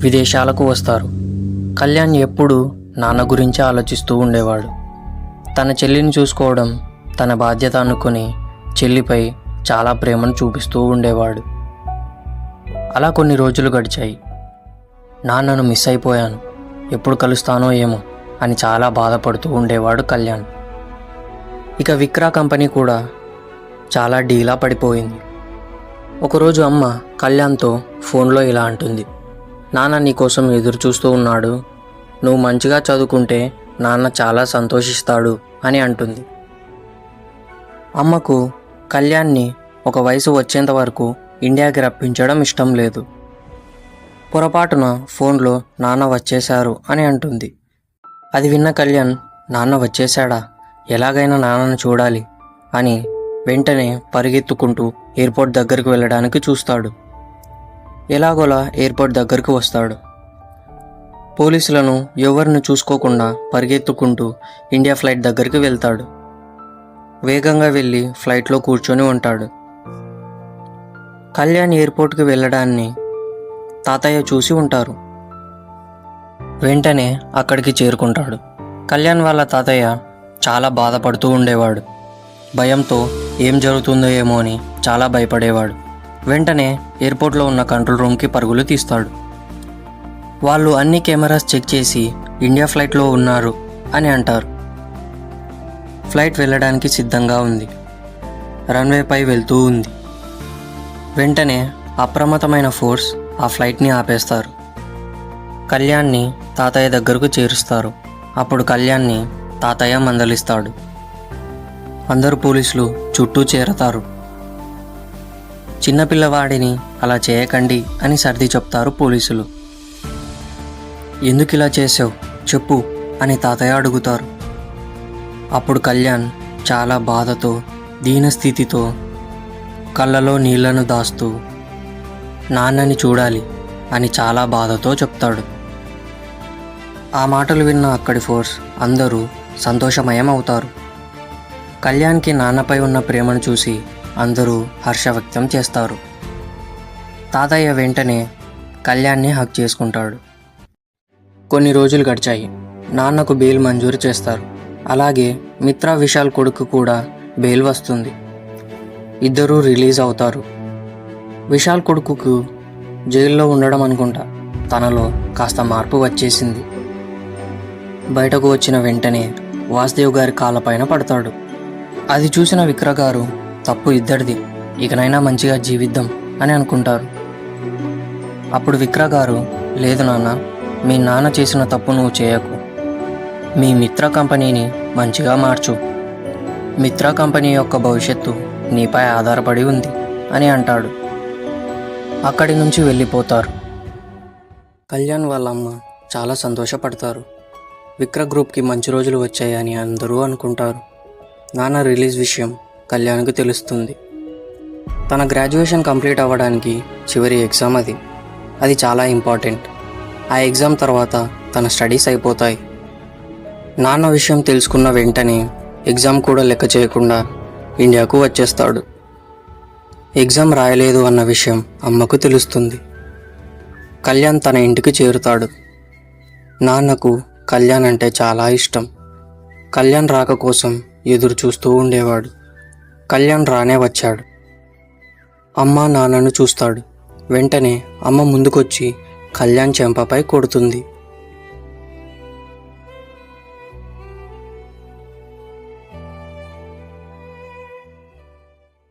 విదేశాలకు వస్తారు. కళ్యాణ్ ఎప్పుడూ నాన్న గురించి ఆలోచిస్తూ ఉండేవాడు. తన చెల్లిని చూసుకోవడం తన బాధ్యత అనుకుని చెల్లిపై చాలా ప్రేమను చూపిస్తూ ఉండేవాడు. అలా కొన్ని రోజులు గడిచాయి. నాన్నను మిస్ అయిపోయాను, ఎప్పుడు కలుస్తానో ఏమో అని చాలా బాధపడుతూ ఉండేవాడు కళ్యాణ్. ఇక విక్రా కంపెనీ కూడా చాలా డీలా పడిపోయింది. ఒకరోజు అమ్మ కళ్యాణ్తో ఫోన్లో ఇలా అంటుంది, నాన్న నీకోసం ఎదురు చూస్తూ ఉన్నాడు, నువ్వు మంచిగా చదువుకుంటే నాన్న చాలా సంతోషిస్తాడు అని అంటుంది. అమ్మకు కళ్యాణ్ని ఒక వయసు వచ్చేంత వరకు ఇండియాకి రప్పించడం ఇష్టం లేదు. పొరపాటున ఫోన్లో నాన్న వచ్చేశారు అని అంటుంది. అది విన్న కళ్యాణ్, నాన్న వచ్చేశాడా, ఎలాగైనా నాన్నను చూడాలి అని వెంటనే పరిగెత్తుకుంటూ ఎయిర్పోర్ట్ దగ్గరికి వెళ్ళడానికి చూస్తాడు. ఎలాగోలా ఎయిర్పోర్ట్ దగ్గరికి వస్తాడు. పోలీసులను ఎవరిని చూసుకోకుండా పరిగెత్తుకుంటూ ఇండియా ఫ్లైట్ దగ్గరికి వెళ్తాడు. వేగంగా వెళ్ళి ఫ్లైట్లో కూర్చొని ఉంటాడు. కళ్యాణ్ ఎయిర్పోర్ట్కి వెళ్ళడాన్ని తాతయ్య చూసి ఉంటారు. వెంటనే అక్కడికి చేరుకుంటాడు. కళ్యాణ్ వాళ్ళ తాతయ్య చాలా బాధపడుతూ ఉండేవాడు. భయంతో ఏం జరుగుతుందో ఏమో అని చాలా భయపడేవాడు. వెంటనే ఎయిర్పోర్ట్లో ఉన్న కంట్రోల్ రూమ్కి పరుగులు తీస్తాడు. వాళ్ళు అన్ని కెమెరాస్ చెక్ చేసి ఇండియా ఫ్లైట్లో ఉన్నారు అని అంటారు. ఫ్లైట్ వెళ్ళడానికి సిద్ధంగా ఉంది. రన్వేపై వెళ్తూ ఉంది. వెంటనే అప్రమత్తమైన ఫోర్స్ ఆ ఫ్లైట్ని ఆపేస్తారు. కళ్యాణ్ని తాతయ్య దగ్గరకు చేరుస్తారు. అప్పుడు కళ్యాణ్ని తాతయ్య మందలిస్తాడు. అందరూ పోలీసులు చుట్టూ చేరతారు. చిన్నపిల్లవాడిని అలా చేయకండి అని సర్ది చెప్తారు పోలీసులు. ఎందుకు ఇలా చేసావు చెప్పు అని తాతయ్య అడుగుతారు. అప్పుడు కళ్యాణ్ చాలా బాధతో దీనస్థితితో కళ్ళలో నీళ్లను దాస్తూ నాన్నని చూడాలి అని చాలా బాధతో చెప్తాడు. ఆ మాటలు విన్న అక్కడి ఫోర్స్ అందరూ సంతోషమయం అవుతారు. కళ్యాణ్కి నాన్నపై ఉన్న ప్రేమను చూసి అందరూ హర్ష వ్యక్తం చేస్తారు. తాతయ్య వెంటనే కళ్యాణ్ని హగ్ చేసుకుంటాడు. కొన్ని రోజులు గడిచాయి. నాన్నకు బెయిల్ మంజూరు చేస్తారు. అలాగే మిత్రా విశాల్ కొడుకు కూడా బెయిల్ వస్తుంది. ఇద్దరూ రిలీజ్ అవుతారు. విశాల్ కొడుకుకు జైల్లో ఉండడం అనుకుంటా తనలో కాస్త మార్పు వచ్చేసింది. బయటకు వచ్చిన వెంటనే వాసుదేవ్ గారి కాళ్ళపైన పడతాడు. అది చూసిన విక్ర గారు, తప్పు ఇద్దరిది, ఇకనైనా మంచిగా జీవిద్దాం అని అనుకుంటారు. అప్పుడు విక్ర గారు, లేదు నాన్న, మీ నాన్న చేసిన తప్పు నువ్వు చేయకు, మీ మిత్ర కంపెనీని మంచిగా మార్చు, మిత్ర కంపెనీ యొక్క భవిష్యత్తు నీపై ఆధారపడి ఉంది అని అంటాడు. అక్కడి నుంచి వెళ్ళిపోతారు. కళ్యాణ్ వాళ్ళ అమ్మ చాలా సంతోషపడతారు. విక్ర గ్రూప్కి మంచి రోజులు వచ్చాయని అందరూ అనుకుంటారు. నాన్న రిలీజ్ విషయం కళ్యాణ్కు తెలుస్తుంది. తన గ్రాడ్యుయేషన్ కంప్లీట్ అవ్వడానికి చివరి ఎగ్జామ్ అది చాలా ఇంపార్టెంట్. ఆ ఎగ్జామ్ తర్వాత తన స్టడీస్ అయిపోతాయి. నాన్న విషయం తెలుసుకున్న వెంటనే ఎగ్జామ్ కూడా లెక్క చేయకుండా ఇండియాకు వచ్చేస్తాడు. ఎగ్జామ్ రాయలేదు అన్న విషయం అమ్మకు తెలుస్తుంది. కళ్యాణ్ తన ఇంటికి చేరుతాడు. నాన్నకు కళ్యాణ్ అంటే చాలా ఇష్టం. కళ్యాణ్ రాక కోసం ఎదురు చూస్తూ ఉండేవాడు. కళ్యాణ్ రానే వచ్చాడు. అమ్మ నాన్నను చూస్తాడు. వెంటనే అమ్మ ముందుకొచ్చి కళ్యాణ్ చెంపపై కొడుతుంది.